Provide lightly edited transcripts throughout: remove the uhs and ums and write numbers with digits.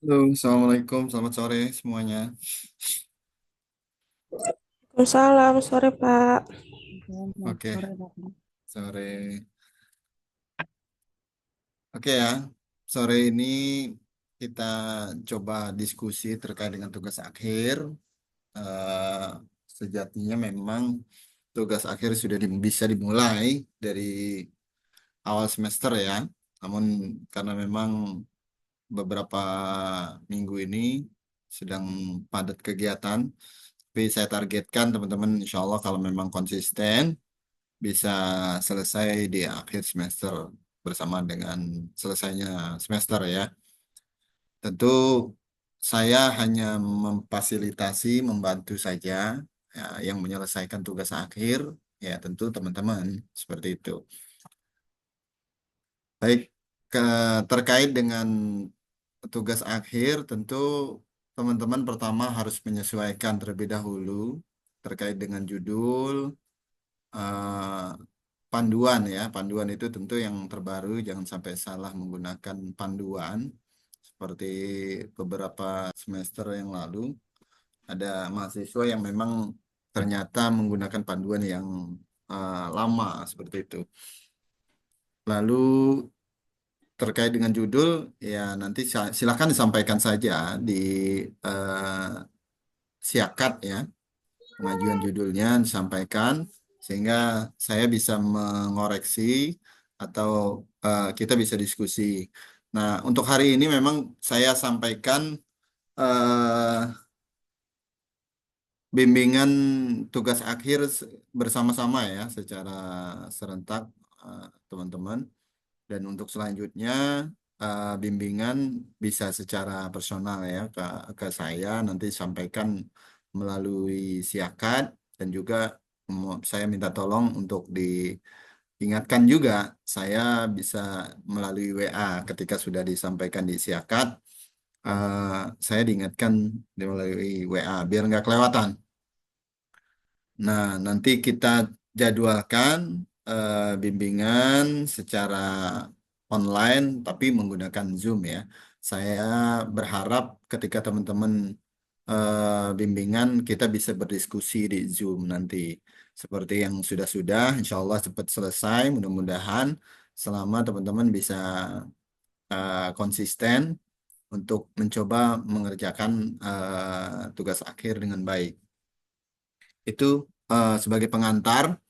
Halo, Assalamualaikum, selamat sore semuanya. Waalaikumsalam, sore Pak. Selamat Oke, sore, Bapak. sore. Oke ya, sore ini kita coba diskusi terkait dengan tugas akhir. Eh, Sejatinya memang tugas akhir sudah bisa dimulai dari awal semester ya. Namun karena memang beberapa minggu ini sedang padat kegiatan, tapi saya targetkan teman-teman insya Allah kalau memang konsisten bisa selesai di akhir semester bersama dengan selesainya semester ya. Tentu saya hanya memfasilitasi, membantu saja ya, yang menyelesaikan tugas akhir ya tentu teman-teman seperti itu. Baik, ke, terkait dengan tugas akhir tentu teman-teman pertama harus menyesuaikan terlebih dahulu terkait dengan judul, eh, panduan ya. Panduan itu tentu yang terbaru, jangan sampai salah menggunakan panduan. Seperti beberapa semester yang lalu, ada mahasiswa yang memang ternyata menggunakan panduan yang lama seperti itu. Lalu terkait dengan judul, ya nanti silakan disampaikan saja di eh, siakat ya. Pengajuan judulnya disampaikan sehingga saya bisa mengoreksi atau kita bisa diskusi. Nah, untuk hari ini memang saya sampaikan eh, bimbingan tugas akhir bersama-sama ya secara serentak teman-teman. Dan untuk selanjutnya bimbingan bisa secara personal ya ke saya nanti sampaikan melalui siakat dan juga saya minta tolong untuk diingatkan juga saya bisa melalui WA ketika sudah disampaikan di siakat eh, saya diingatkan melalui WA biar nggak kelewatan. Nah, nanti kita jadwalkan bimbingan secara online tapi menggunakan Zoom ya. Saya berharap ketika teman-teman bimbingan kita bisa berdiskusi di Zoom nanti. Seperti yang sudah-sudah, insya Allah cepat selesai. Mudah-mudahan selama teman-teman bisa konsisten untuk mencoba mengerjakan tugas akhir dengan baik. Itu sebagai pengantar.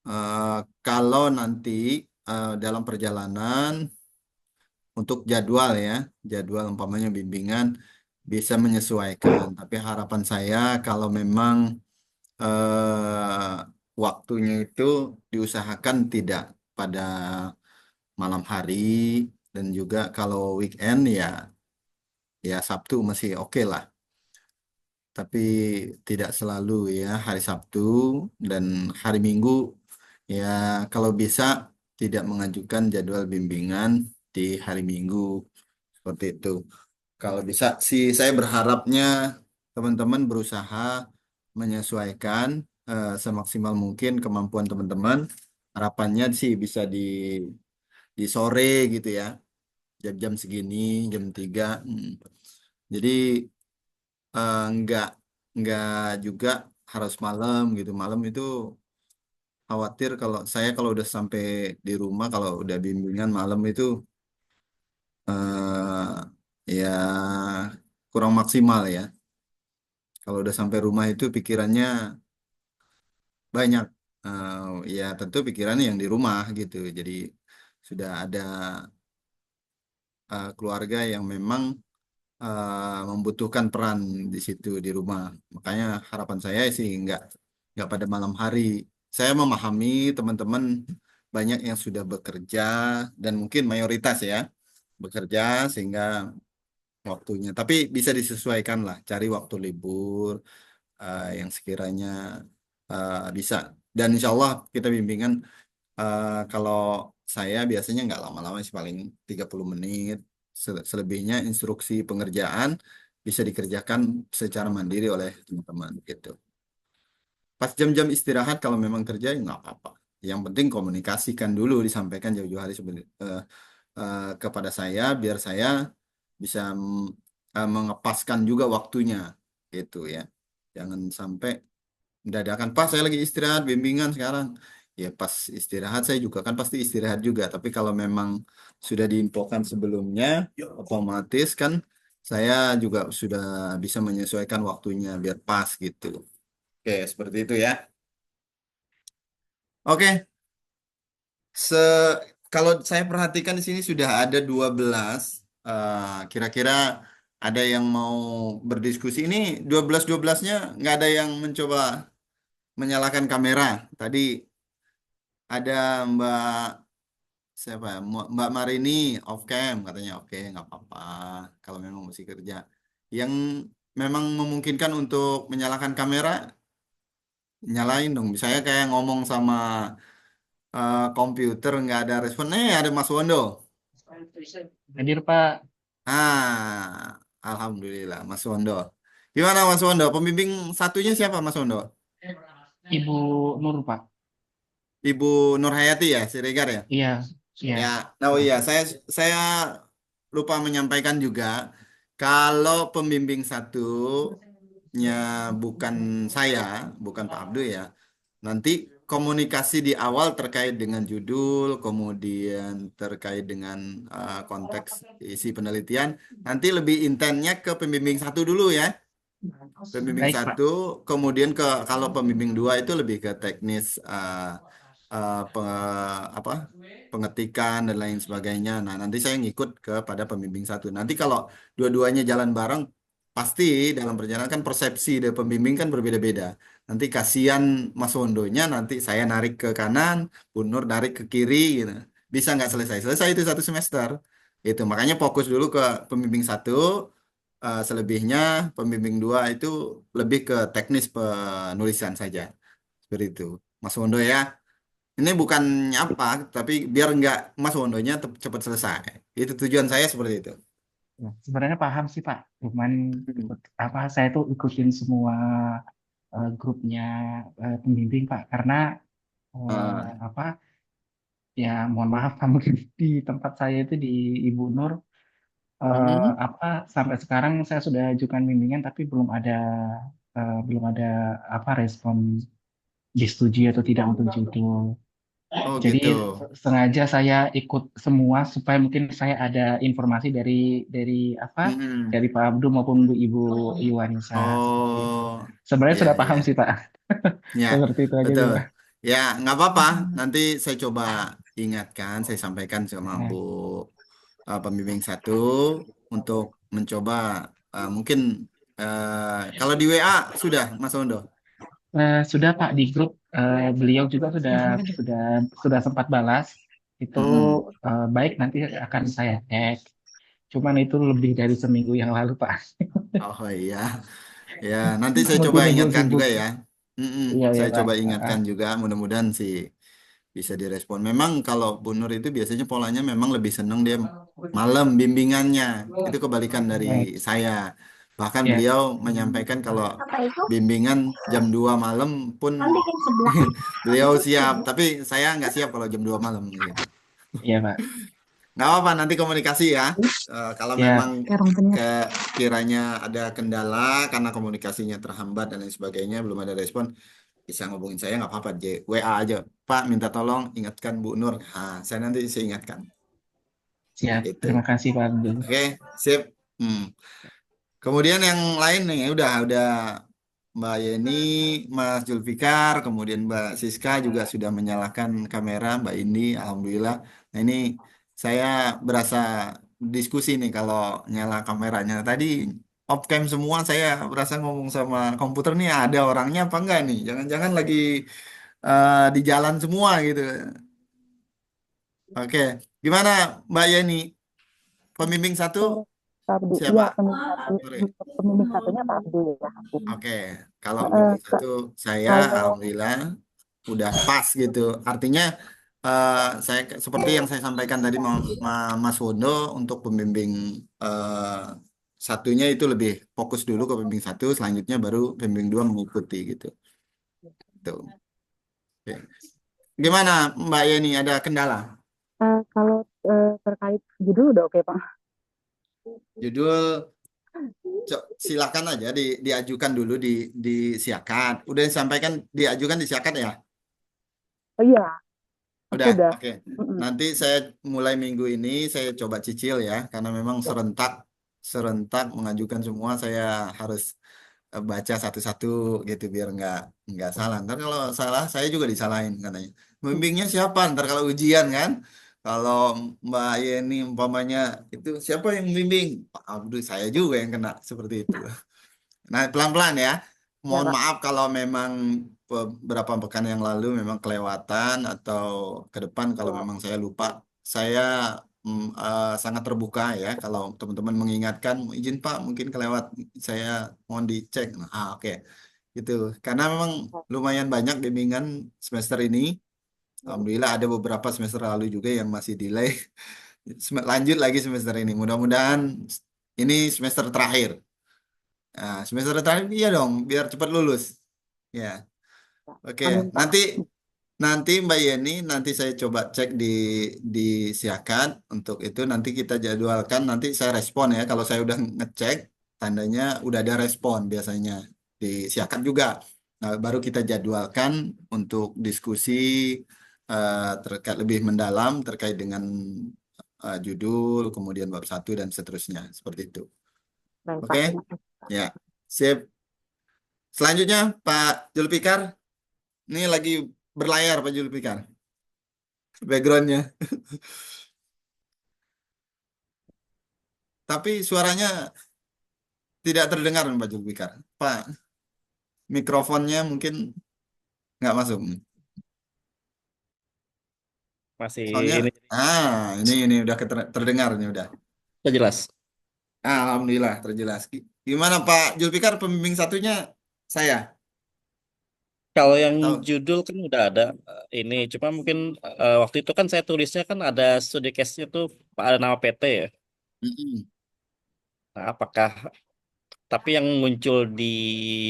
Eh, Kalau nanti dalam perjalanan untuk jadwal ya, jadwal umpamanya bimbingan bisa menyesuaikan. Tapi harapan saya kalau memang waktunya itu diusahakan tidak pada malam hari dan juga kalau weekend ya ya Sabtu masih oke lah. Tapi tidak selalu ya hari Sabtu dan hari Minggu ya kalau bisa tidak mengajukan jadwal bimbingan di hari Minggu seperti itu. Kalau bisa sih saya berharapnya teman-teman berusaha menyesuaikan semaksimal mungkin kemampuan teman-teman. Harapannya sih bisa di sore gitu ya, jam-jam segini, jam 3. Jadi nggak juga harus malam gitu. Malam itu khawatir kalau udah sampai di rumah kalau udah bimbingan malam itu ya kurang maksimal ya. Kalau udah sampai rumah itu pikirannya banyak. Eh, Ya tentu pikirannya yang di rumah gitu. Jadi sudah ada keluarga yang memang membutuhkan peran di situ di rumah. Makanya harapan saya sih nggak pada malam hari. Saya memahami teman-teman banyak yang sudah bekerja dan mungkin mayoritas ya bekerja sehingga waktunya. Tapi bisa disesuaikan lah, cari waktu libur yang sekiranya bisa. Dan insya Allah kita bimbingan kalau saya biasanya nggak lama-lama sih paling 30 menit. Selebihnya instruksi pengerjaan bisa dikerjakan secara mandiri oleh teman-teman gitu. Pas jam-jam istirahat kalau memang kerja ya nggak apa-apa. Yang penting komunikasikan dulu disampaikan jauh-jauh hari kepada saya biar saya bisa mengepaskan juga waktunya gitu ya. Jangan sampai dadakan pas saya lagi istirahat bimbingan sekarang. Ya pas istirahat saya juga kan pasti istirahat juga. Tapi kalau memang sudah diinfokan sebelumnya, otomatis kan saya juga sudah bisa menyesuaikan waktunya biar pas gitu. Oke, seperti itu ya. Oke, se kalau saya perhatikan di sini sudah ada 12. Kira-kira ada yang mau berdiskusi ini 12-12-nya nggak ada yang mencoba menyalakan kamera. Tadi ada Mbak siapa ya? Mbak Marini off cam katanya oke nggak apa-apa kalau memang mesti kerja. Yang memang memungkinkan untuk menyalakan kamera nyalain dong. Misalnya kayak ngomong sama komputer nggak ada respon. Ada Mas Wondo. Hadir Pak, Alhamdulillah Mas Wondo. Gimana Mas Wondo? Pembimbing satunya siapa Mas Wondo? Ibu Nur Pak. Ibu Nurhayati ya, Siregar ya? Iya, iya. Ya, oh iya, saya lupa menyampaikan juga kalau pembimbing satunya bukan saya, bukan Pak Abdul ya. Nanti komunikasi di awal terkait dengan judul, kemudian terkait dengan konteks isi penelitian, nanti lebih intensnya ke pembimbing satu dulu ya. Pembimbing Baik Pak. satu, kemudian kalau pembimbing dua itu lebih ke teknis apa pengetikan dan lain sebagainya. Nah, nanti saya ngikut kepada pembimbing satu. Nanti kalau dua-duanya jalan bareng, pasti dalam perjalanan kan persepsi dari pembimbing kan berbeda-beda. Nanti kasihan Mas Wondonya, nanti saya narik ke kanan, Bu Nur narik ke kiri gitu. Bisa nggak selesai? Selesai itu satu semester. Itu makanya fokus dulu ke pembimbing satu. Selebihnya pembimbing dua itu lebih ke teknis penulisan saja. Seperti itu. Mas Wondo ya. Ini bukan apa, tapi biar nggak Mas Wondonya cepat selesai. Itu tujuan saya seperti itu. Ya, sebenarnya paham sih Pak. Cuman Hmm. apa saya tuh ikutin semua grupnya pembimbing Pak. Karena Ah, apa ya mohon maaf Pak mungkin di tempat saya itu di Ibu Nur mm-mm. apa sampai sekarang saya sudah ajukan bimbingan tapi belum ada apa respon disetujui atau tidak untuk judul. Oh Jadi gitu. sengaja saya ikut semua supaya mungkin saya ada informasi dari apa Mm-mm. dari Pak Abdul maupun Ibu Iwanisa seperti itu. Oh, Sebenarnya ya sudah paham ya sih Pak. ya Seperti itu aja sih betul. Pak. Ya nggak apa-apa. Nanti saya coba ingatkan, saya sampaikan sama Bu Nah, pembimbing satu untuk mencoba mungkin kalau di WA sudah Mas Wondo. sudah Pak di grup beliau juga sudah sempat balas itu Mm-mm. baik nanti akan saya cek. Cuman itu lebih dari seminggu yang lalu Pak. Oh iya, ya nanti saya coba Mungkin ibu ingatkan sibuk. juga ya. Mm-mm. Iya ya Saya Pak. coba ingatkan juga, mudah-mudahan sih bisa direspon. Memang kalau Bu Nur itu biasanya polanya memang lebih seneng dia malam bimbingannya. Itu kebalikan dari Baik. saya. Bahkan Ya, beliau menyampaikan kalau Apa itu? bimbingan jam 2 malam pun Kan bikin sebelah. beliau siap. Tapi saya nggak siap kalau jam 2 malam gitu. iya Pak. Nggak apa-apa, nanti komunikasi ya. Kalau memang Ya, Karung ke penyet. kiranya ada kendala karena komunikasinya terhambat dan lain sebagainya, belum ada respon, bisa ngubungin saya nggak apa-apa, WA aja. Pak, minta tolong ingatkan Bu Nur. Saya nanti saya ingatkan. siap. Terima Itu. kasih Pak Abdul. Oke, sip. Hmm. Kemudian yang lain nih, udah Mbak Yeni, Mas Julfikar, kemudian Mbak Siska juga sudah menyalakan kamera, Mbak Indi, alhamdulillah. Nah ini saya berasa diskusi nih kalau nyala kameranya. Tadi off cam semua, saya berasa ngomong sama komputer nih ada orangnya apa enggak nih? Jangan-jangan lagi di jalan semua gitu. Oke, gimana Mbak Yeni? Pembimbing satu Sore, Pak Abdi. siapa? Iya, pembimbing satunya Pak Abdul ya. Oke, kalau Eh, bimbing satu saya kalau alhamdulillah udah pas gitu. Artinya eh, seperti yang saya sampaikan tadi Mas Wondo untuk pembimbing eh, satunya itu lebih fokus dulu ke pembimbing satu, selanjutnya baru pembimbing dua mengikuti gitu. Tuh. Oke. Gimana Mbak Yeni ada kendala? kalau terkait judul udah oke Pak. Judul Silakan aja diajukan dulu di siakat. Udah disampaikan diajukan di siakat ya? Oh iya, aku Udah, udah. oke. Mm-mm. Nanti saya mulai minggu ini saya coba cicil ya, karena memang serentak serentak mengajukan semua saya harus baca satu-satu gitu biar nggak salah. Ntar kalau salah saya juga disalahin katanya. Membimbingnya siapa? Ntar kalau ujian kan, kalau Mbak Yeni umpamanya itu siapa yang membimbing? Pak Abdul, saya juga yang kena seperti itu. Nah, pelan-pelan ya. Ya Mohon Kak. maaf kalau memang beberapa pekan yang lalu memang kelewatan atau ke depan kalau Ya. memang saya lupa. Saya sangat terbuka ya kalau teman-teman mengingatkan, izin Pak, mungkin kelewat. Saya mohon dicek. Nah, oke. Gitu. Karena memang lumayan banyak bimbingan semester ini. Alhamdulillah ada beberapa semester lalu juga yang masih delay. Lanjut lagi semester ini. Mudah-mudahan ini semester terakhir. Nah, semester terakhir iya dong, biar cepat lulus. Ya, oke. Amin Nanti Pak. nanti Mbak Yeni, nanti saya coba cek di Siakan untuk itu. Nanti kita jadwalkan. Nanti saya respon ya. Kalau saya udah ngecek, tandanya udah ada respon biasanya di Siakan juga. Nah, baru kita jadwalkan untuk diskusi terkait lebih mendalam terkait dengan judul, kemudian bab satu dan seterusnya. Seperti itu. Baik Pak, Oke? terima kasih. Ya, sip. Selanjutnya Pak Julfikar, ini lagi berlayar Pak Julfikar, backgroundnya. Tapi suaranya tidak terdengar Pak Julfikar. Pak, mikrofonnya mungkin nggak masuk. Masih Soalnya, ini ini udah terdengar nih udah. sudah jelas. Alhamdulillah terjelas. Gimana Pak Julfikar pembimbing satunya saya? Kalau yang Tahu? judul kan udah ada ini, cuma mungkin waktu itu kan saya tulisnya kan ada studi case-nya tuh ada nama PT ya. Mm-mm. Nah, apakah tapi yang muncul di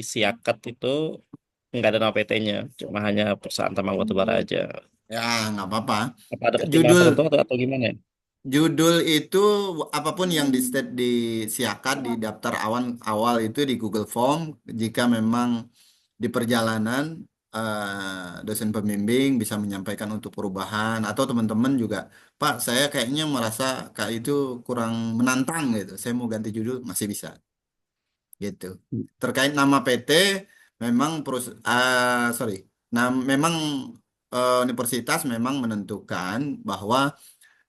Siakat itu nggak ada nama PT-nya, cuma hanya perusahaan tambang batubara aja. Ya, nggak apa-apa. Apa ada pertimbangan Judul tertentu atau gimana ya? Judul itu apapun yang di state disiakan di daftar awan awal itu di Google Form jika memang di perjalanan dosen pembimbing bisa menyampaikan untuk perubahan atau teman-teman juga Pak saya kayaknya merasa kayak itu kurang menantang gitu saya mau ganti judul masih bisa gitu terkait nama PT memang sorry nah memang universitas memang menentukan bahwa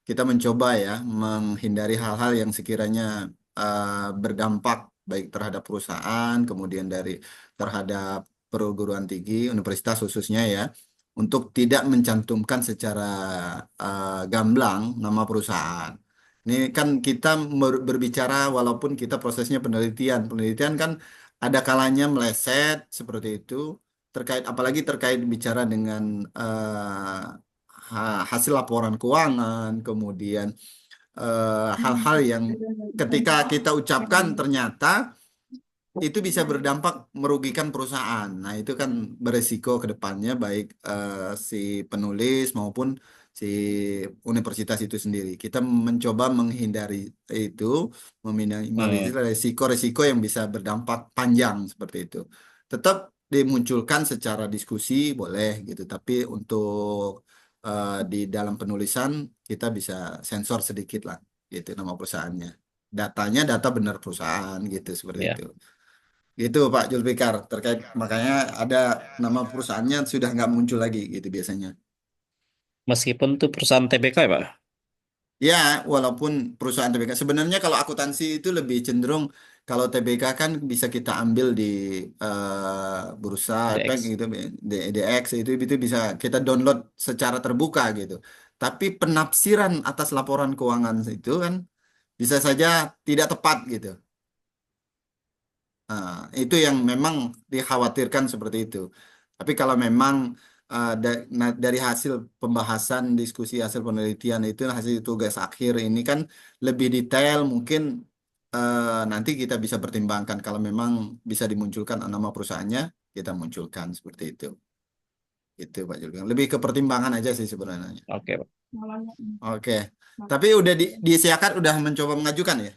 kita mencoba ya menghindari hal-hal yang sekiranya berdampak baik terhadap perusahaan, kemudian terhadap perguruan tinggi, universitas khususnya ya, untuk tidak mencantumkan secara gamblang nama perusahaan. Ini kan kita berbicara walaupun kita prosesnya penelitian, penelitian kan ada kalanya meleset seperti itu terkait apalagi terkait bicara dengan hasil laporan keuangan, kemudian hal-hal yang ketika kita ucapkan ternyata itu bisa berdampak merugikan perusahaan. Nah, itu kan beresiko ke depannya baik si penulis maupun si universitas itu sendiri. Kita mencoba menghindari itu, meminimalisir Hmm, resiko-resiko yang bisa berdampak panjang seperti itu. Tetap dimunculkan secara diskusi boleh gitu, tapi untuk di dalam penulisan kita bisa sensor sedikit lah gitu nama perusahaannya. Datanya data benar perusahaan gitu seperti ya. itu. Gitu Pak Julfikar terkait makanya ada nama perusahaannya sudah nggak muncul lagi gitu biasanya. Meskipun itu perusahaan TBK ya, Pak? Ya, walaupun perusahaan TBK sebenarnya kalau akuntansi itu lebih cenderung kalau TBK kan bisa kita ambil di bursa efek DX. gitu, DX itu bisa kita download secara terbuka gitu. Tapi penafsiran atas laporan keuangan itu kan bisa saja tidak tepat gitu. Nah, itu yang memang dikhawatirkan seperti itu. Tapi kalau memang dari hasil pembahasan, diskusi, hasil penelitian itu, hasil tugas akhir ini kan lebih detail, mungkin nanti kita bisa pertimbangkan. Kalau memang bisa dimunculkan nama perusahaannya, kita munculkan seperti itu. Itu Pak Julkan. Lebih ke pertimbangan aja sih sebenarnya. Oke, Pak. Oke. Tapi udah disiakan, udah mencoba mengajukan ya?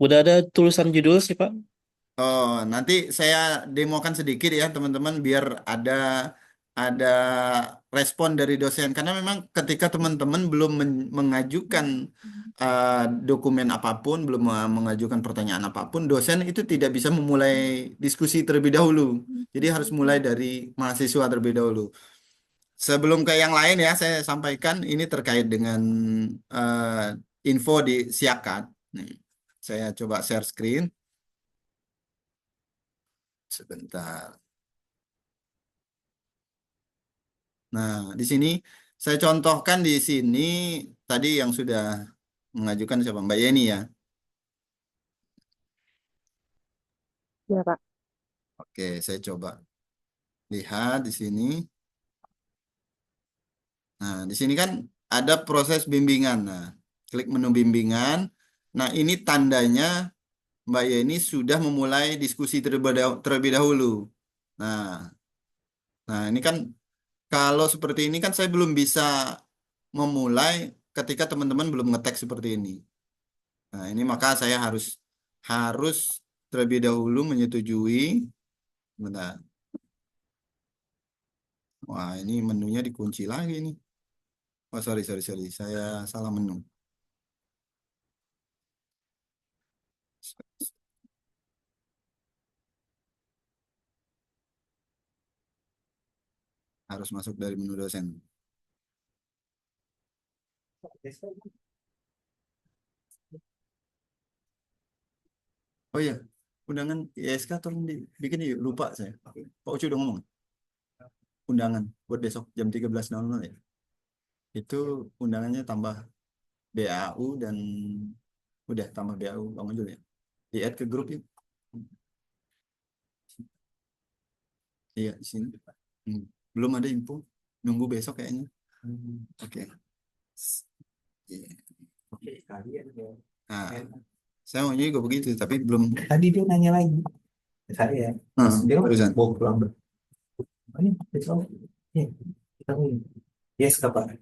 Udah ada tulisan judul sih, Pak. Oh, nanti saya demokan sedikit ya teman-teman biar ada respon dari dosen karena memang ketika teman-teman belum mengajukan uh, dokumen apapun, belum mengajukan pertanyaan apapun, dosen itu tidak bisa memulai diskusi terlebih dahulu. Jadi harus mulai dari mahasiswa terlebih dahulu. Sebelum ke yang lain ya, saya sampaikan ini terkait dengan info di Siakat. Nih, saya coba share screen sebentar. Nah, di sini saya contohkan di sini tadi yang sudah mengajukan siapa Mbak Yeni ya. Ya, Pak. Oke, saya coba lihat di sini. Nah, di sini kan ada proses bimbingan. Nah, klik menu bimbingan. Nah, ini tandanya Mbak Yeni sudah memulai diskusi terlebih dahulu. Nah, nah ini kan kalau seperti ini kan saya belum bisa memulai ketika teman-teman belum ngetek seperti ini. Nah, ini maka saya harus harus terlebih dahulu menyetujui. Bentar. Wah, ini menunya dikunci lagi nih. Oh, sorry, sorry, sorry. Saya salah menu. Harus masuk dari menu dosen. Oh iya, undangan ISK tolong dibikin yuk. Lupa saya. Pak Ucu udah ngomong. Undangan buat besok jam 13.00 ya. Itu undangannya tambah BAU dan udah tambah BAU Bang Ujul ya. Di-add ke grup yuk. Iya, di sini. Hmm. Belum ada info. Nunggu besok kayaknya. Oke. Iya. Nah, saya maunya juga begitu, tapi belum. Tadi dia nanya lagi ke saya. Dia kan Terusan. bawa pulang. Ini besok. Iya, kita mau. Yes, kapan?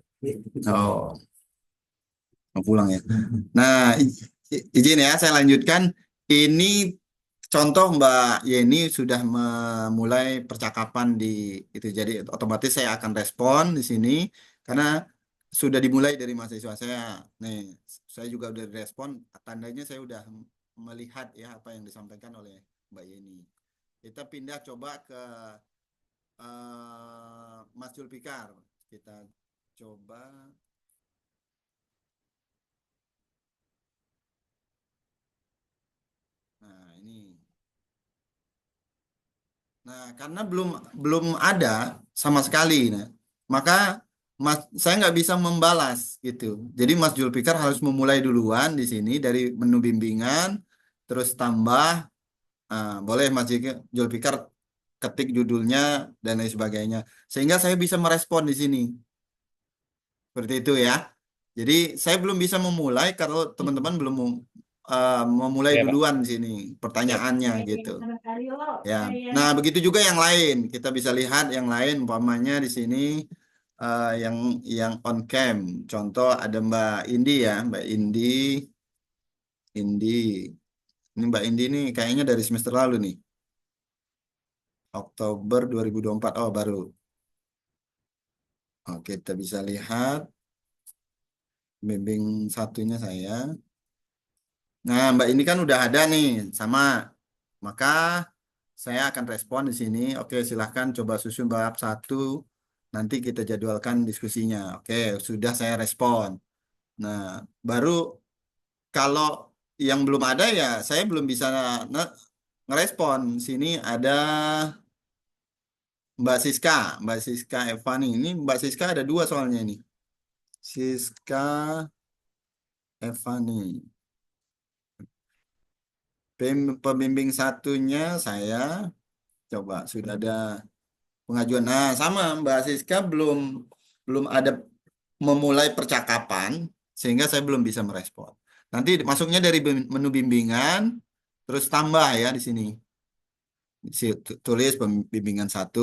Oh, mau pulang ya. Nah, izin ya, saya lanjutkan. Ini contoh Mbak Yeni sudah memulai percakapan di itu. Jadi otomatis saya akan respon di sini karena sudah dimulai dari mahasiswa saya. Nih, saya juga udah respon. Tandanya saya udah melihat ya apa yang disampaikan oleh Mbak Yeni. Kita pindah coba ke Mas Julfikar. Kita coba. Nah, ini. Nah, karena belum ada sama sekali, nah, maka saya nggak bisa membalas gitu. Jadi Mas Julfikar harus memulai duluan di sini dari menu bimbingan, terus tambah, boleh Mas Julfikar ketik judulnya dan lain sebagainya, sehingga saya bisa merespon di sini. Seperti itu ya. Jadi saya belum bisa memulai kalau teman-teman belum memulai Ya, Pak. duluan di sini pertanyaannya gitu. Ya. Nah, begitu juga yang lain. Kita bisa lihat yang lain umpamanya di sini yang on cam. Contoh ada Mbak Indi ya, Mbak Indi. Indi. Ini Mbak Indi nih kayaknya dari semester lalu nih. Oktober 2024. Oh, baru. Oke, kita bisa lihat bimbing satunya saya. Nah, Mbak ini kan udah ada nih sama. Maka saya akan respon di sini. Oke, silahkan coba susun bab 1. Nanti kita jadwalkan diskusinya. Oke, sudah saya respon. Nah, baru kalau yang belum ada ya saya belum bisa ngerespon. Sini ada Mbak Siska. Mbak Siska Evani. Ini Mbak Siska ada 2 soalnya ini. Siska Evani. Pembimbing satunya saya coba sudah ada pengajuan. Nah, sama Mbak Siska belum belum ada memulai percakapan sehingga saya belum bisa merespon. Nanti masuknya dari menu bimbingan terus tambah ya di sini. Tulis bimbingan 1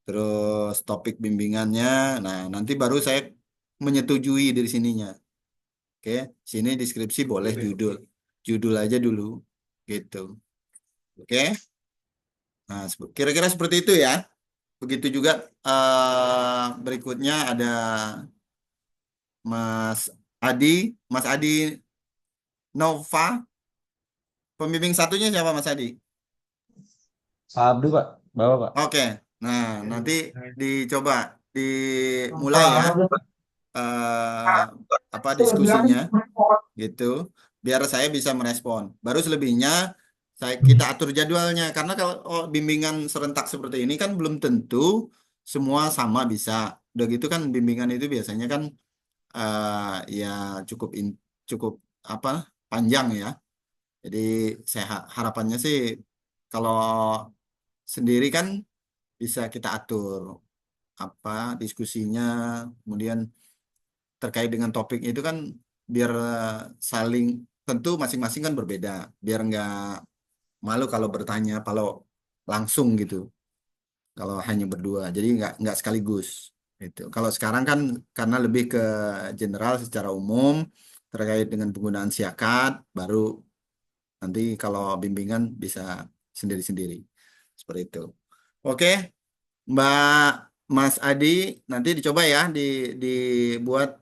terus topik bimbingannya. Nah, nanti baru saya menyetujui dari sininya. Oke, sini deskripsi boleh judul. judul aja dulu gitu. Oke. Nah, kira-kira seperti itu ya. Begitu juga berikutnya ada Mas Adi, Mas Adi Nova. Pembimbing satunya siapa Mas Adi? Pak Abdu, Pak. Bawa, Pak. Oke. Nah, nanti dicoba dimulai ya eh, apa diskusinya gitu. Biar saya bisa merespon. Baru selebihnya kita atur jadwalnya karena kalau bimbingan serentak seperti ini kan belum tentu semua sama bisa. Udah gitu kan bimbingan itu biasanya kan ya cukup apa panjang ya. Jadi saya harapannya sih kalau sendiri kan bisa kita atur apa diskusinya, kemudian terkait dengan topik itu kan biar saling tentu masing-masing kan berbeda, biar nggak malu kalau bertanya kalau langsung gitu, kalau hanya berdua, jadi nggak sekaligus itu. Kalau sekarang kan karena lebih ke general secara umum terkait dengan penggunaan siakat, baru nanti kalau bimbingan bisa sendiri-sendiri seperti itu. Oke, Mbak Mas Adi, nanti dicoba ya dibuat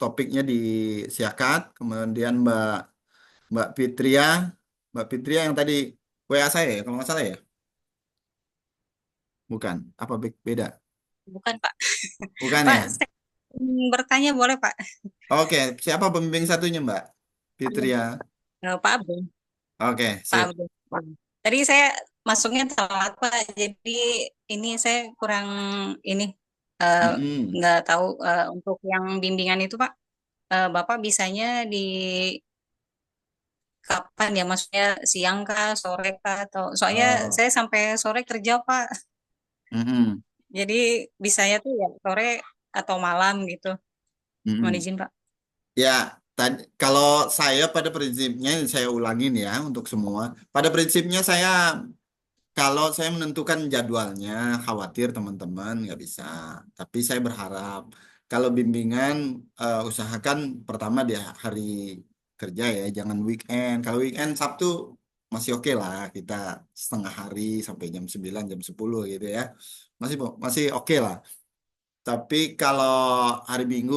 topiknya di siakat. Kemudian Mbak Fitria, Mbak Fitria yang tadi WA saya ya, kalau nggak salah ya, bukan? Apa beda? Bukan, Pak. Bukan Pak, ya? saya bertanya boleh, Pak? Oke, siapa pembimbing satunya Mbak Fitria? Pak Abdul. Oke, Pak sip. Abdul. Tadi saya masuknya telat, Pak. Jadi ini saya kurang ini Mm-mm. nggak tahu untuk yang bimbingan itu, Pak. Bapak bisanya di kapan ya? Maksudnya siang kah, sore kah? Atau soalnya Oh, saya sampai sore kerja, Pak. mm-mm. Jadi bisanya tuh ya sore atau malam gitu. Mohon Mm-mm. izin, Pak. Ya, kalau saya pada prinsipnya saya ulangin ya untuk semua. Pada prinsipnya kalau saya menentukan jadwalnya, khawatir teman-teman nggak bisa. Tapi saya berharap kalau bimbingan usahakan pertama di hari kerja ya, jangan weekend. Kalau weekend Sabtu masih oke lah kita setengah hari sampai jam 9 jam 10 gitu ya. Masih oke lah. Tapi kalau hari Minggu,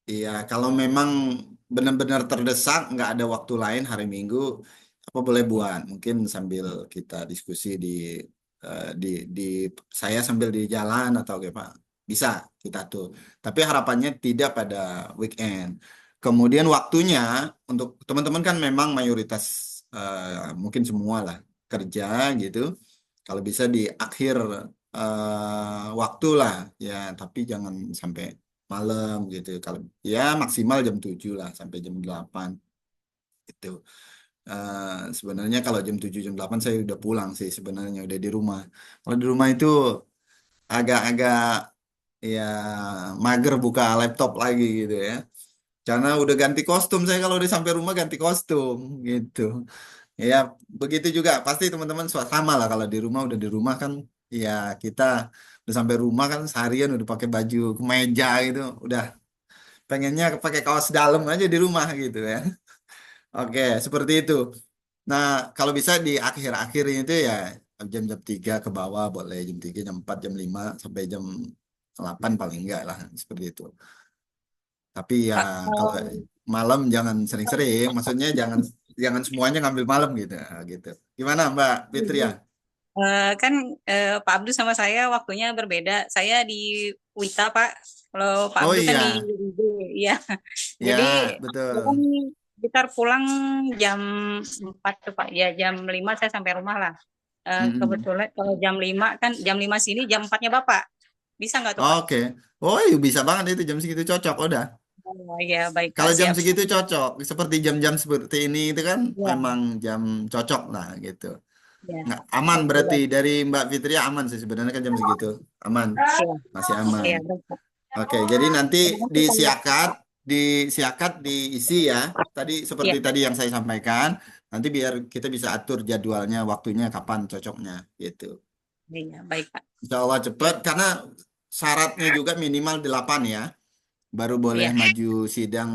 ya kalau memang benar-benar terdesak, nggak ada waktu lain hari Minggu, apa boleh buat? Mungkin sambil kita diskusi eh, di di saya sambil di jalan atau kayak Pak, bisa kita tuh. Tapi harapannya tidak pada weekend. Kemudian waktunya untuk teman-teman kan memang mayoritas mungkin semua lah kerja gitu. Kalau bisa di akhir waktu lah ya, tapi jangan sampai malam gitu. Kalau ya maksimal jam 7 lah sampai jam 8 gitu. Sebenarnya kalau jam 7 jam 8 saya udah pulang sih sebenarnya udah di rumah. Kalau di rumah itu agak-agak ya mager buka laptop lagi gitu ya. Karena udah ganti kostum saya kalau udah sampai rumah ganti kostum gitu. Ya, begitu juga. Pasti teman-teman sama lah kalau di rumah udah di rumah kan. Ya, kita udah sampai rumah kan seharian udah pakai baju kemeja gitu. Udah pengennya pakai kaos dalam aja di rumah gitu ya. Oke, seperti itu. Nah, kalau bisa di akhir-akhirnya itu ya jam-jam 3 ke bawah boleh. Jam 3 jam 4 jam 5 sampai jam 8 paling enggak lah. Seperti itu. Tapi ya Pak, kalau malam jangan sering-sering. Maksudnya jangan jangan semuanya ngambil malam gitu. Nah, gitu. Gimana Mbak Fitria? kan Pak Abdul sama saya waktunya berbeda. Saya di Wita, Pak. Kalau Pak Oh Abdul kan di iya, UID. Iya. ya Jadi saya kan betul. sekitar pulang jam 4 tuh, Pak. Ya, jam 5 saya sampai rumah lah. Mm-mm. Kebetulan kalau jam 5 kan jam 5 sini jam 4-nya Bapak. Bisa nggak tuh, Pak? Oke. Oh iya bisa banget itu jam segitu cocok udah. Oh iya, baik Pak. Kalau jam Siap. segitu cocok, seperti jam-jam seperti ini itu kan Ya, memang jam cocok lah gitu. ya. Nggak aman Oke, berarti baik. dari Mbak Fitria aman sih sebenarnya kan jam segitu. Aman, Iya, masih aman. iya, baik, Pak. Oke, jadi nanti Terima kasih, Pak. disiakat diisi ya. Seperti Iya, tadi yang saya sampaikan. Nanti biar kita bisa atur jadwalnya, waktunya kapan cocoknya gitu. iya, baik, Pak. Insya Allah cepat karena syaratnya juga minimal 8 ya. baru boleh Iya. maju sidang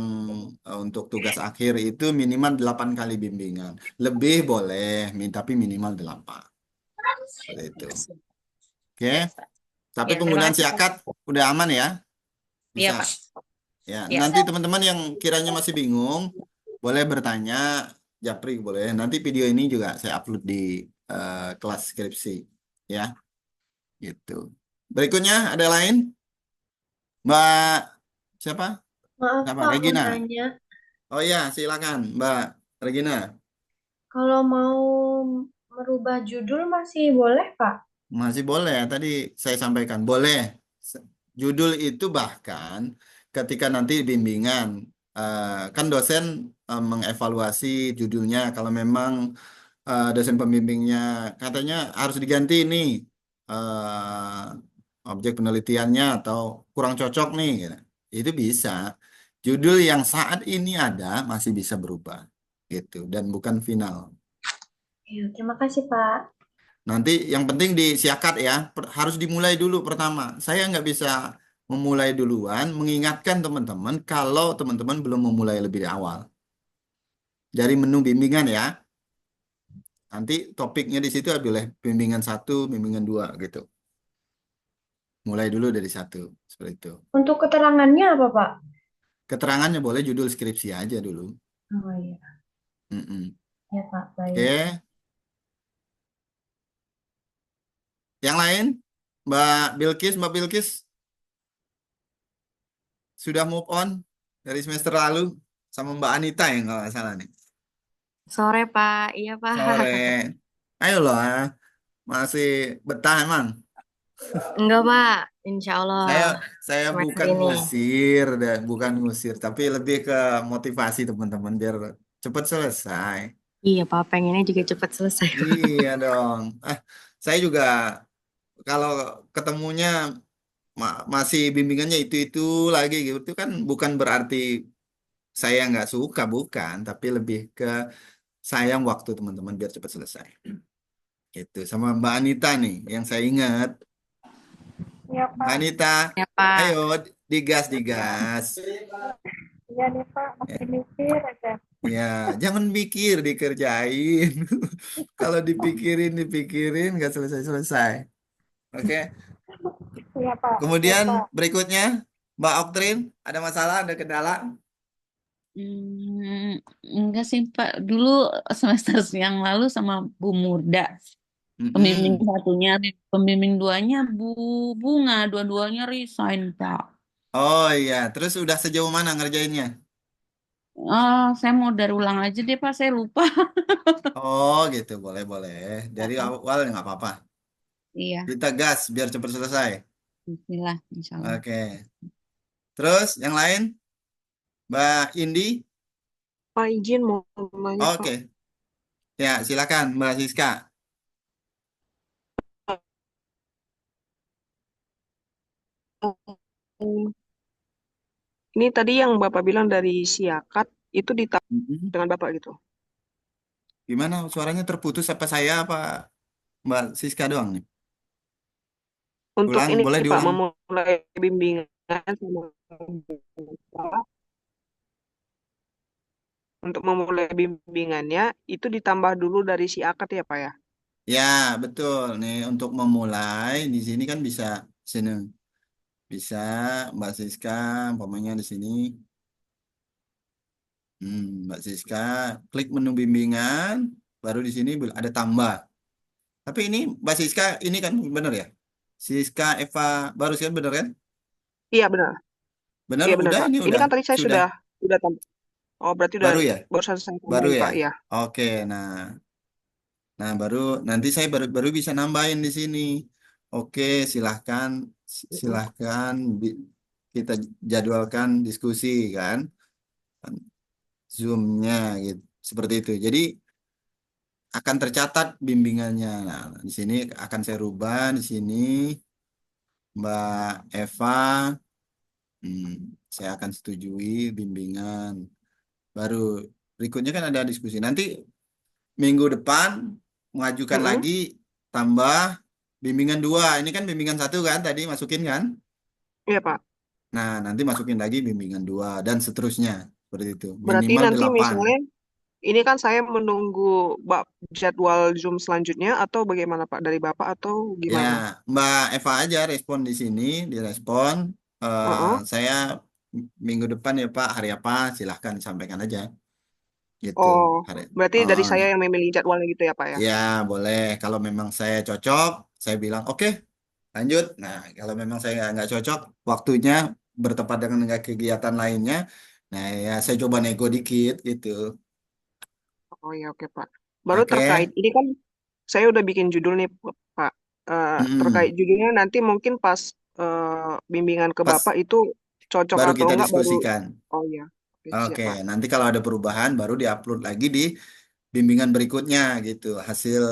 untuk tugas akhir itu minimal 8 kali bimbingan. Lebih boleh, tapi minimal 8. Seperti itu. Oke. Ya, Pak. Tapi Ya, terima penggunaan kasih, Pak. siakat udah aman ya? Iya, Bisa. Pak. Ya, Ya. nanti teman-teman yang kiranya masih bingung, boleh bertanya, Japri boleh. Nanti video ini juga saya upload di kelas skripsi, ya, gitu. Berikutnya ada lain, Mbak siapa? Maaf Siapa? Pak, mau Regina. nanya. Oh ya, silakan, Mbak Regina. Kalau mau merubah judul masih boleh Pak? Masih boleh, tadi saya sampaikan, boleh. Judul itu bahkan ketika nanti bimbingan, kan dosen mengevaluasi judulnya. Kalau memang dosen pembimbingnya katanya harus diganti nih objek penelitiannya atau kurang cocok nih, gitu. Itu bisa. Judul yang saat ini ada masih bisa berubah, gitu, dan bukan final. Ya, terima kasih Pak. Nanti yang penting disiakat ya, harus dimulai dulu pertama. Saya nggak bisa memulai duluan, mengingatkan teman-teman kalau teman-teman belum memulai lebih awal. Dari menu bimbingan ya, nanti topiknya di situ boleh bimbingan 1, bimbingan 2 gitu. Mulai dulu dari 1, seperti itu. Untuk keterangannya apa Pak? Keterangannya boleh judul skripsi aja dulu. Oh iya, Mm-mm. ya Pak, baik. Oke. Yang lain, Mbak Bilkis sudah move on dari semester lalu sama Mbak Anita yang kalau nggak salah nih. Sore, Pak. Iya, Pak. Sore. Ayo loh, masih betah emang. Enggak, Pak. Insya Saya Allah saya semester bukan ini. ngusir dan bukan ngusir, tapi lebih ke motivasi teman-teman biar cepat selesai. Iya, Pak. Pengennya juga cepat selesai, Pak. Iya dong. Saya juga kalau ketemunya masih bimbingannya itu lagi gitu kan bukan berarti saya nggak suka, bukan, tapi lebih ke sayang waktu teman-teman biar cepat selesai. Gitu. Sama Mbak Anita nih yang saya ingat. Iya Mbak Pak, Anita, Ya, Pak. ayo digas. iya nih Pak, masih mikir aja. Ya, jangan mikir, dikerjain. Kalau dipikirin nggak selesai-selesai. Oke. Iya Pak, Kemudian berikutnya, Mbak Oktrin, ada masalah, ada kendala? Enggak sih Pak, dulu semester yang lalu sama Bu Murda, pembimbing Mm-mm. satunya, pembimbing duanya Bu Bunga, dua-duanya resign Pak. Oh iya, terus udah sejauh mana ngerjainnya? Saya mau dari ulang aja deh Pak, saya lupa. Oh gitu, boleh. Dari awal nggak apa-apa. Iya, Kita gas biar cepat selesai. bismillah, insya Allah. Oke. Terus yang lain, Mbak Indi? Pak, izin mau nanya, Pak. Oke. Ya, silakan Mbak Siska. Ini tadi yang Bapak bilang dari Siakat itu ditambah Mm-mm. dengan Bapak gitu. Gimana suaranya terputus apa saya apa Mbak Siska doang nih? Untuk Ulang, ini boleh Pak, diulang. memulai bimbingan sama Bapak, untuk memulai bimbingannya itu ditambah dulu dari Siakat ya Pak ya? Ya, betul. Nih untuk memulai di sini kan bisa sini. Bisa Mbak Siska umpamanya di sini. Mbak Siska klik menu bimbingan, baru di sini ada tambah. Tapi ini Mbak Siska ini kan benar ya? Siska Eva baru kan benar kan? Iya benar. Benar Iya benar udah Pak. ini Ini kan tadi saya sudah sudah tambah. Oh berarti udah baru ya? barusan saya Baru tambahin ya? Pak ya. Oke, nah baru nanti saya baru bisa nambahin di sini. Oke, silahkan kita jadwalkan diskusi kan, Zoom-nya gitu. Seperti itu. Jadi akan tercatat bimbingannya. Nah, di sini akan saya rubah di sini Mbak Eva, saya akan setujui bimbingan. Baru berikutnya kan ada diskusi. Nanti minggu depan mengajukan lagi tambah bimbingan 2. Ini kan bimbingan 1 kan tadi masukin kan? Iya Pak. Nah, nanti masukin lagi bimbingan 2 dan seterusnya. Seperti itu. Berarti Minimal nanti 8. misalnya ini kan saya menunggu jadwal Zoom selanjutnya atau bagaimana Pak dari Bapak atau Ya, gimana? Mbak Eva aja respon di sini, direspon. Heeh. Saya minggu depan ya Pak, hari apa? Silahkan sampaikan aja. Gitu. Oh, Hari. berarti dari saya yang memilih jadwalnya gitu ya Pak ya? Ya, boleh. Kalau memang saya cocok, saya bilang oke, lanjut. Nah, kalau memang saya nggak cocok, waktunya bertepatan dengan kegiatan lainnya. Nah, ya saya coba nego dikit gitu. Oh ya oke Pak. Baru Oke. terkait ini kan saya udah bikin judul nih Pak. Terkait Mm-mm. judulnya nanti mungkin pas bimbingan ke Pas Bapak itu cocok baru atau kita enggak baru. diskusikan. Oh ya, oke, siap Oke, Pak. nanti kalau ada perubahan baru diupload lagi di bimbingan berikutnya gitu. Hasil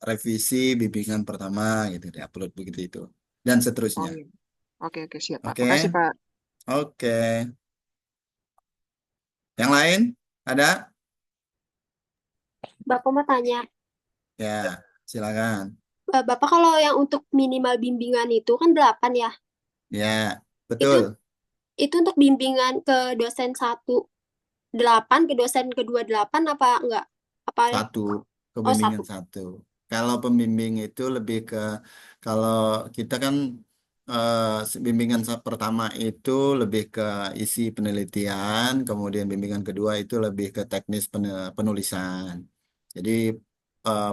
revisi bimbingan pertama gitu diupload begitu itu dan Oh seterusnya. ya, oke oke siap Pak. Makasih Oke. Pak. Oke. Yang lain ada? Bapak mau tanya, Ya, silakan. Bapak kalau yang untuk minimal bimbingan itu kan 8 ya. Ya, Itu betul. itu untuk bimbingan ke dosen 1 8, ke dosen kedua 8 apa enggak? Apa Satu, oh pembimbingan 1. satu. Kalau pembimbing itu lebih ke, kalau kita kan bimbingan pertama itu lebih ke isi penelitian, kemudian bimbingan kedua itu lebih ke teknis penulisan. Jadi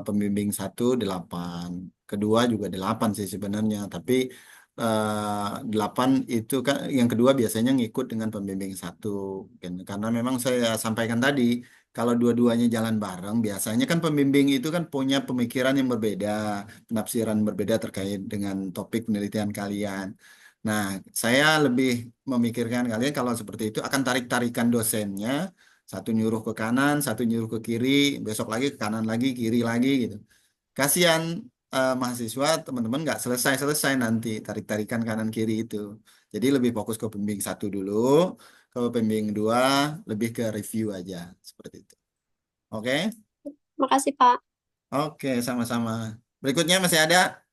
pembimbing 1 8, kedua juga 8 sih sebenarnya, tapi 8 itu kan yang kedua biasanya ngikut dengan pembimbing 1. Karena memang saya sampaikan tadi, kalau dua-duanya jalan bareng, biasanya kan pembimbing itu kan punya pemikiran yang berbeda, penafsiran berbeda terkait dengan topik penelitian kalian. Nah, saya lebih memikirkan kalian kalau seperti itu akan tarik-tarikan dosennya, satu nyuruh ke kanan, satu nyuruh ke kiri, besok lagi ke kanan lagi, kiri lagi gitu. Kasihan mahasiswa, teman-teman nggak selesai-selesai nanti tarik-tarikan kanan kiri itu. Jadi lebih fokus ke pembimbing 1 dulu, ke pembimbing 2 lebih ke review aja seperti itu. Oke? Makasih Pak. Oke, sama-sama. Berikutnya masih ada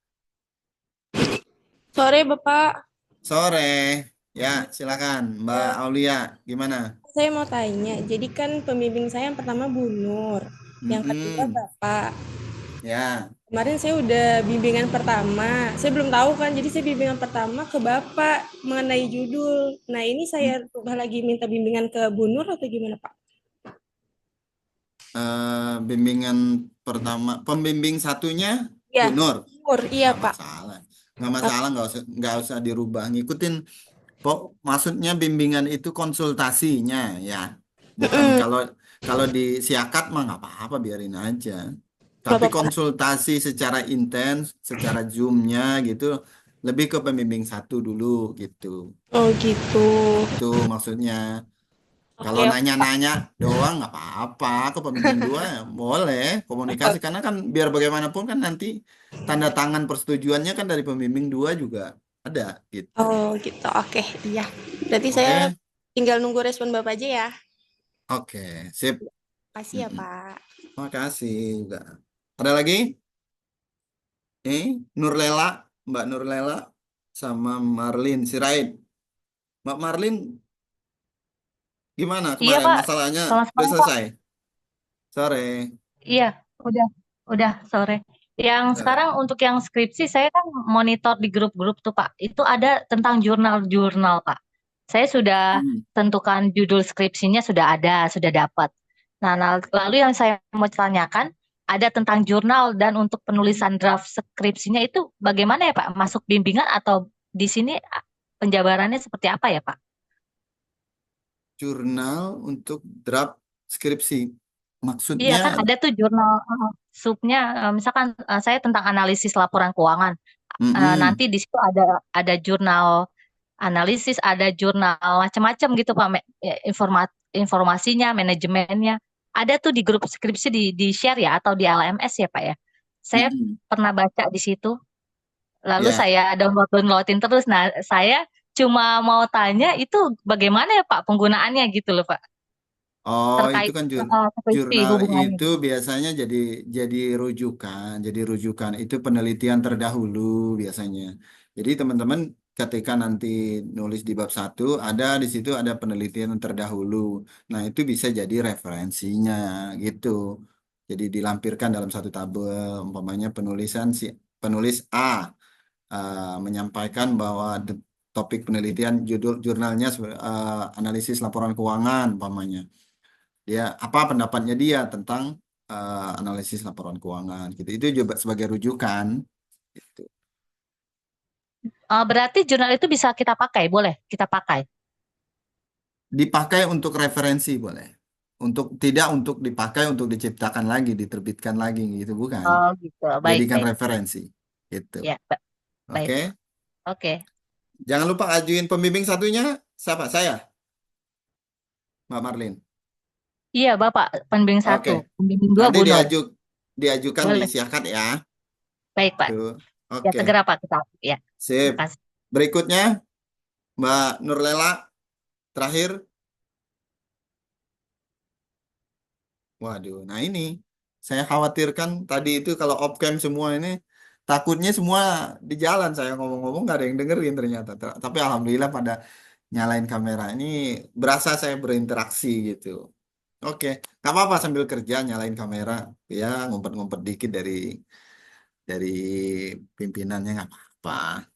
Sore Bapak, sore. Ya, silakan Mbak ya, Aulia, gimana? saya mau tanya. Jadi kan pembimbing saya yang pertama Bu Nur, yang kedua Mm-mm. Bapak. Ya. Kemarin saya udah bimbingan pertama, saya belum tahu kan, jadi saya bimbingan pertama ke Bapak mengenai judul. Nah ini saya rubah lagi minta bimbingan ke Bu Nur atau gimana Pak? Bimbingan pertama, pembimbing satunya Ya, Bu Nur. Bu Nur, iya Nggak Pak. masalah. Nggak masalah, nggak usah dirubah. Ngikutin, maksudnya bimbingan itu konsultasinya ya. Bukan kalau kalau di siakat mah nggak apa-apa, biarin aja. Nggak Tapi apa-apa. konsultasi secara intens, secara Zoom-nya gitu, lebih ke pembimbing 1 dulu gitu. Oh gitu. Itu maksudnya. Kalau Oke, nanya-nanya doang nggak apa-apa, ke pembimbing 2 ya boleh komunikasi, karena kan biar bagaimanapun kan nanti tanda tangan persetujuannya kan dari pembimbing 2 juga ada gitu. oh gitu. Oke, iya. Berarti saya Oke, tinggal nunggu respon Bapak aja ya. oke, sip. Makasih ya Mm-mm. Pak. Makasih juga. Ada lagi? Nurlela, Mbak Nurlela sama Marlin Sirait. Mbak Marlin, gimana Iya kemarin Pak, masalahnya selamat udah sore Pak. selesai? Sore. Iya, udah, udah sore. Yang Sore. sekarang untuk yang skripsi saya kan monitor di grup-grup tuh Pak. Itu ada tentang jurnal-jurnal Pak. Saya sudah Hmm. tentukan judul skripsinya sudah ada, sudah dapat. Nah, lalu yang saya mau tanyakan ada tentang jurnal dan untuk penulisan draft skripsinya itu bagaimana ya Pak? Masuk bimbingan atau di sini penjabarannya seperti apa ya Pak? Jurnal untuk draft skripsi. Iya Maksudnya, kan ada tuh jurnal subnya, misalkan saya tentang analisis laporan keuangan. Nanti mm-mm. di situ ada jurnal analisis, ada jurnal macam-macam gitu Pak, informasinya, manajemennya. Ada tuh di grup skripsi di share ya atau di LMS ya Pak ya. Saya Mm-mm. pernah baca di situ, lalu Ya, saya downloadin terus. Nah, saya cuma mau tanya itu bagaimana ya Pak penggunaannya gitu loh Pak, oh itu terkait kan skripsi jurnal hubungannya itu gitu. biasanya jadi rujukan, itu penelitian terdahulu biasanya. Jadi teman-teman ketika nanti nulis di bab 1 ada di situ ada penelitian terdahulu. Nah, itu bisa jadi referensinya gitu. Jadi dilampirkan dalam satu tabel, umpamanya penulis A menyampaikan bahwa topik penelitian judul jurnalnya analisis laporan keuangan umpamanya. Dia apa pendapatnya dia tentang analisis laporan keuangan gitu. Itu juga sebagai rujukan gitu. Berarti jurnal itu bisa kita pakai, boleh kita pakai. Dipakai untuk referensi boleh. Tidak untuk dipakai untuk diciptakan lagi, diterbitkan lagi gitu bukan. Oh gitu, baik Jadikan baik. referensi gitu. Ya, baik. Oke. Oke. Jangan lupa ajuin pembimbing satunya siapa? Saya, Mbak Marlin. Iya Bapak, pembimbing 1, Oke. pembimbing 2 Nanti Bu Nur. diajukan di Boleh. siakat ya. Baik Pak. Tuh. Ya Oke. segera Pak kita. Ya. Sip. Terima kasih. Berikutnya Mbak Nurlela terakhir. Waduh, nah ini saya khawatirkan tadi itu kalau off-cam semua ini takutnya semua di jalan saya ngomong-ngomong nggak ada yang dengerin ternyata. Tapi alhamdulillah pada nyalain kamera ini berasa saya berinteraksi gitu. Oke, nggak apa-apa sambil kerja nyalain kamera ya ngumpet-ngumpet dikit dari pimpinannya nggak apa-apa.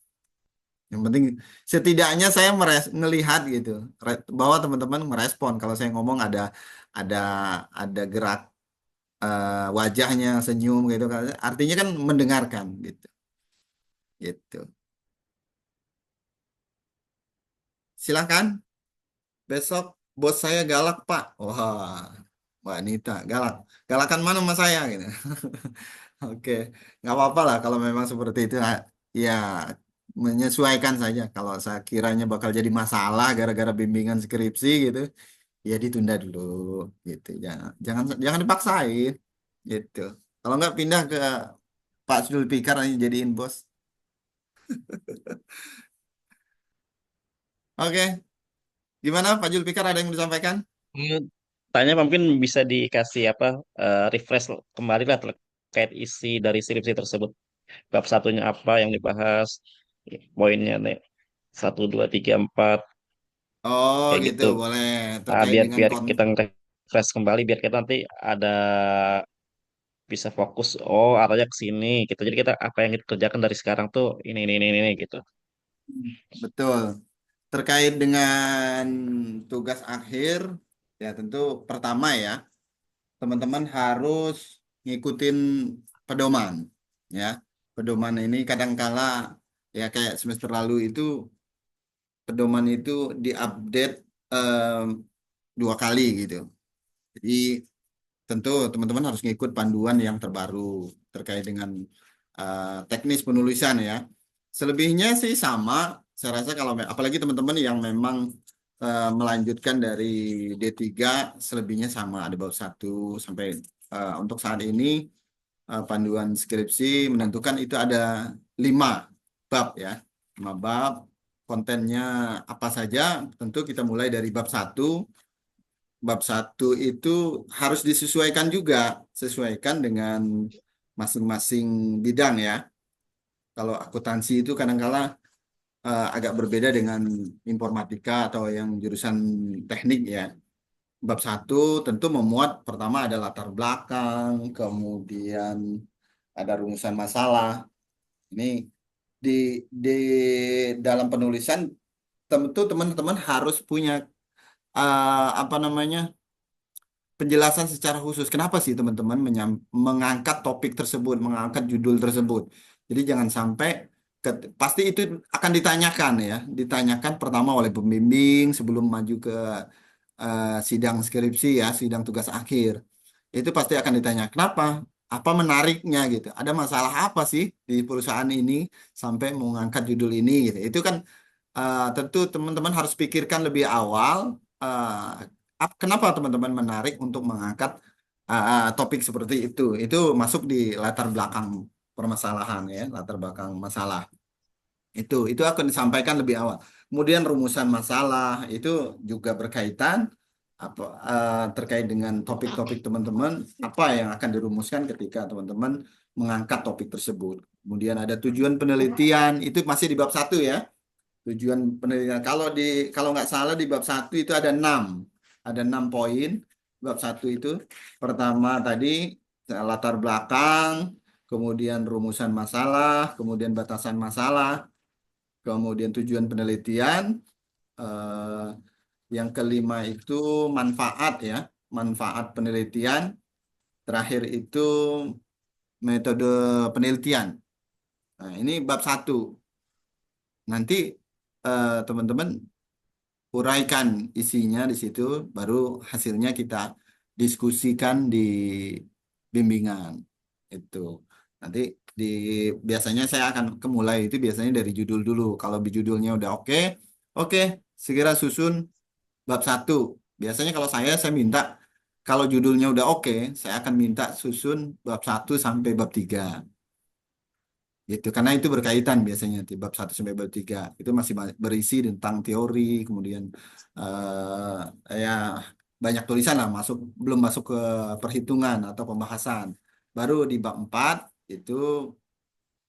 Yang penting setidaknya saya ngelihat gitu bahwa teman-teman merespon kalau saya ngomong ada ada gerak wajahnya senyum gitu kan artinya kan mendengarkan gitu silakan besok bos saya galak Pak wah wanita galakan mana sama saya gitu oke nggak apa-apa lah kalau memang seperti itu ya menyesuaikan saja kalau saya kiranya bakal jadi masalah gara-gara bimbingan skripsi gitu ya ditunda dulu gitu jangan jangan jangan dipaksain gitu kalau nggak pindah ke Pak Zulfikar aja jadiin bos. Oke, gimana Pak Zulfikar ada yang mau disampaikan? Tanya mungkin bisa dikasih apa refresh kembali lah terkait isi dari skripsi tersebut. Bab satunya apa yang dibahas, poinnya nih 1, 2, 3, 4 Oh kayak gitu gitu. boleh Nah, terkait biar dengan biar kita refresh kembali biar kita nanti ada bisa fokus oh arahnya ke sini gitu. Jadi kita apa yang kita kerjakan dari sekarang tuh ini gitu. betul terkait dengan tugas akhir ya tentu pertama ya teman-teman harus ngikutin pedoman ya pedoman ini kadangkala ya kayak semester lalu itu pedoman itu diupdate 2 kali gitu. Jadi tentu teman-teman harus ngikut panduan yang terbaru terkait dengan teknis penulisan ya. Selebihnya sih sama. Saya rasa kalau apalagi teman-teman yang memang melanjutkan dari D3 selebihnya sama ada bab 1 sampai untuk saat ini panduan skripsi menentukan itu ada 5 bab ya. 5 bab kontennya apa saja tentu kita mulai dari bab 1 itu harus disesuaikan juga, sesuaikan dengan masing-masing bidang ya. Kalau akuntansi itu kadang-kala agak berbeda dengan informatika atau yang jurusan teknik ya. Bab 1 tentu memuat pertama ada latar belakang, kemudian ada rumusan masalah. Ini di di dalam penulisan tentu teman-teman harus punya apa namanya penjelasan secara khusus. Kenapa sih teman-teman mengangkat topik tersebut, mengangkat judul tersebut. Jadi jangan sampai pasti itu akan ditanyakan ya, ditanyakan pertama oleh pembimbing sebelum maju ke sidang skripsi ya, sidang tugas akhir. Itu pasti akan ditanya, kenapa? Apa menariknya gitu? Ada masalah apa sih di perusahaan ini sampai mengangkat judul ini gitu. Itu kan tentu teman-teman harus pikirkan lebih awal kenapa teman-teman menarik untuk mengangkat topik seperti itu. Itu masuk di latar belakang permasalahan ya, latar belakang masalah. Itu akan disampaikan lebih awal. Kemudian rumusan masalah itu juga berkaitan terkait dengan topik-topik teman-teman, apa yang akan dirumuskan ketika teman-teman mengangkat topik tersebut. Kemudian ada tujuan penelitian, itu masih di bab 1 ya. Tujuan penelitian. Kalau nggak salah di bab 1 itu ada 6. Ada 6 poin. Bab 1 itu pertama tadi latar belakang, kemudian rumusan masalah, kemudian batasan masalah, kemudian tujuan penelitian, eh, yang kelima itu manfaat ya, manfaat penelitian. Terakhir itu metode penelitian. Nah, ini bab 1. Nanti teman-teman uraikan isinya di situ, baru hasilnya kita diskusikan di bimbingan. Itu. Nanti di biasanya saya akan kemulai itu biasanya dari judul dulu. Kalau di judulnya udah oke, oke, segera susun bab 1. Biasanya kalau saya minta kalau judulnya udah oke, saya akan minta susun bab 1 sampai bab 3. Gitu, karena itu berkaitan biasanya di bab 1 sampai bab 3. Itu masih berisi tentang teori, kemudian ya banyak tulisan lah belum masuk ke perhitungan atau pembahasan. Baru di bab 4 itu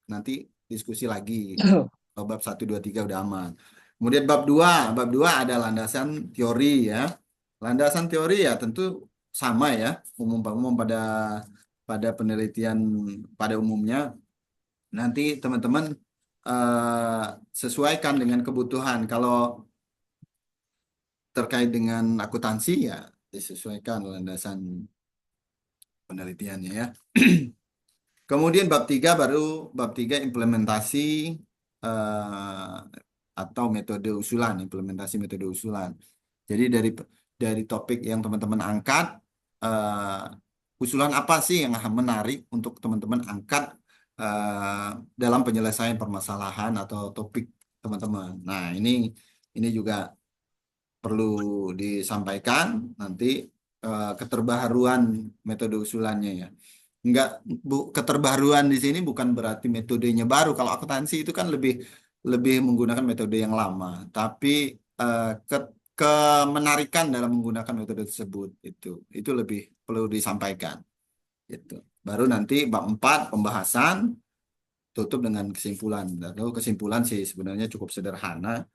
nanti diskusi lagi. Kalau bab 1 2 3 udah aman. Kemudian bab 2 ada landasan teori ya. Landasan teori ya tentu sama ya, umum pada penelitian pada umumnya. Nanti teman-teman sesuaikan dengan kebutuhan. Kalau terkait dengan akuntansi ya disesuaikan landasan penelitiannya ya. Kemudian bab 3 baru bab 3 implementasi atau metode usulan, implementasi metode usulan. Jadi dari topik yang teman-teman angkat, usulan apa sih yang menarik untuk teman-teman angkat dalam penyelesaian permasalahan atau topik teman-teman. Nah, ini juga perlu disampaikan nanti keterbaharuan metode usulannya ya. Keterbaharuan di sini bukan berarti metodenya baru. Kalau akuntansi itu kan lebih menggunakan metode yang lama, tapi kemenarikan dalam menggunakan metode tersebut itu lebih perlu disampaikan. Gitu. Baru nanti bab 4 pembahasan tutup dengan kesimpulan. Lalu kesimpulan sih sebenarnya cukup sederhana.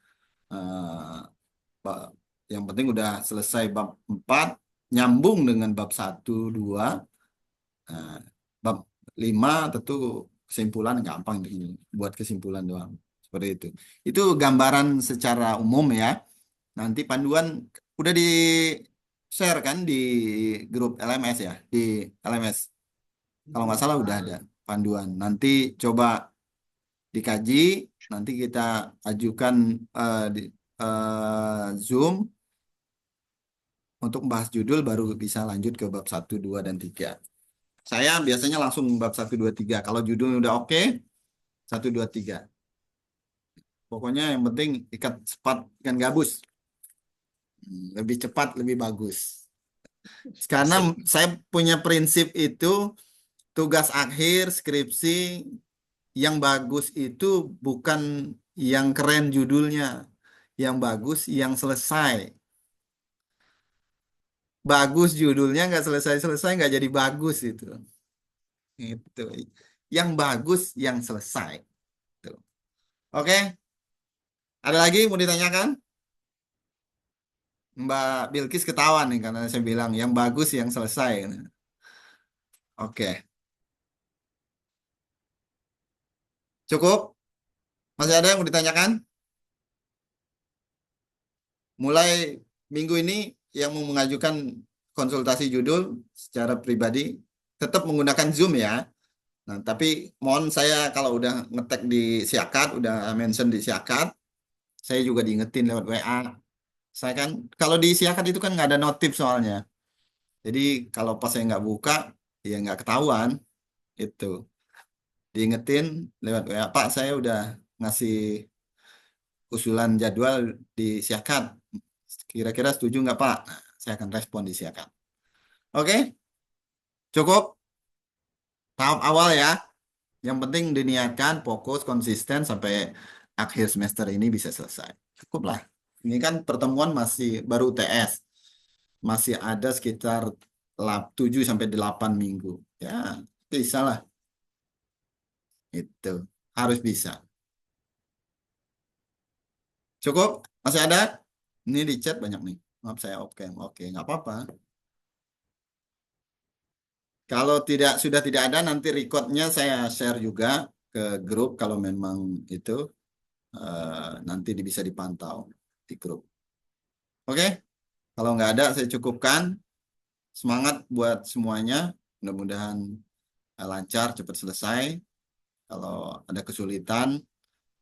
Yang penting udah selesai bab 4, nyambung dengan bab 1, 2. Bab 5 tentu kesimpulan gampang buat kesimpulan doang. Seperti itu. Itu gambaran secara umum ya. Nanti panduan udah di share kan di grup LMS ya, di LMS. Kalau nggak salah udah ada panduan. Nanti coba dikaji, nanti kita ajukan di Zoom untuk membahas judul, baru bisa lanjut ke bab 1, 2, dan 3. Saya biasanya langsung bab 1, 2, 3. Kalau judulnya udah oke, 1, 2, 3. Pokoknya yang penting ikat cepat ikan gabus. Lebih cepat, lebih bagus. Karena saya punya prinsip itu, tugas akhir, skripsi, yang bagus itu bukan yang keren judulnya. Yang bagus, yang selesai. Bagus judulnya, nggak selesai-selesai, nggak jadi bagus itu. Itu. Yang bagus, yang selesai. Itu. Oke? Ada lagi mau ditanyakan? Mbak Bilkis ketawa nih karena saya bilang yang bagus, yang selesai. Oke. Cukup? Masih ada yang mau ditanyakan? Mulai minggu ini yang mau mengajukan konsultasi judul secara pribadi tetap menggunakan Zoom ya. Nah, tapi mohon saya kalau udah ngetek di Siakat, udah mention di Siakat, saya juga diingetin lewat WA. Saya kan kalau di Siakat itu kan nggak ada notif soalnya. Jadi kalau pas saya nggak buka, ya nggak ketahuan. Itu diingetin lewat WA, Pak saya udah ngasih usulan jadwal di Siakat. Kira-kira setuju nggak Pak? Nah, saya akan respon di Siakat. Oke? Cukup? Tahap awal ya. Yang penting diniatkan, fokus, konsisten sampai akhir semester ini bisa selesai. Cukup lah. Ini kan pertemuan masih baru UTS. Masih ada sekitar 7 sampai 8 minggu. Ya, bisa lah. Itu. Harus bisa. Cukup? Masih ada? Ini di chat banyak nih. Maaf saya oke, nggak apa-apa. Kalau sudah tidak ada, nanti recordnya saya share juga ke grup kalau memang itu nanti bisa dipantau di grup. Oke? Kalau nggak ada, saya cukupkan. Semangat buat semuanya. Mudah-mudahan lancar, cepat selesai. Kalau ada kesulitan,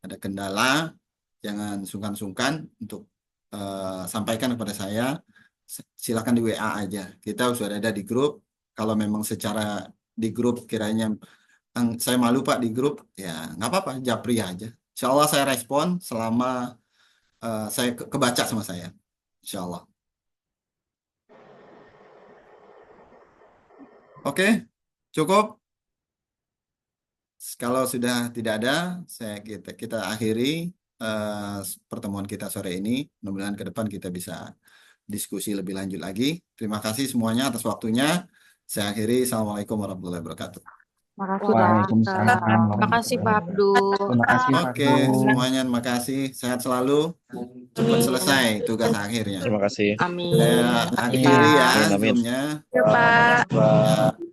ada kendala, jangan sungkan-sungkan untuk sampaikan kepada saya. Silakan di WA aja. Kita sudah ada di grup. Kalau memang secara di grup kiranya saya malu Pak di grup, ya nggak apa-apa, japri aja. Insya Allah saya respon selama saya kebaca sama saya. Insya Allah. Oke, cukup. Kalau sudah tidak ada, kita akhiri pertemuan kita sore ini. Mudah-mudahan ke depan kita bisa diskusi lebih lanjut lagi. Terima kasih semuanya atas waktunya. Saya akhiri. Assalamualaikum warahmatullahi wabarakatuh. Makasih Pak. Waalaikumsalam Makasih Pak warahmatullahi Abdul. wabarakatuh. Terima kasih Pak Oke, Abdul. semuanya terima kasih. Sehat selalu. Cepat selesai tugas akhirnya. Terima kasih. Amin. Saya Makasih akhiri ya Pak. Amin. Zoom-nya. Ya Pak. Pak.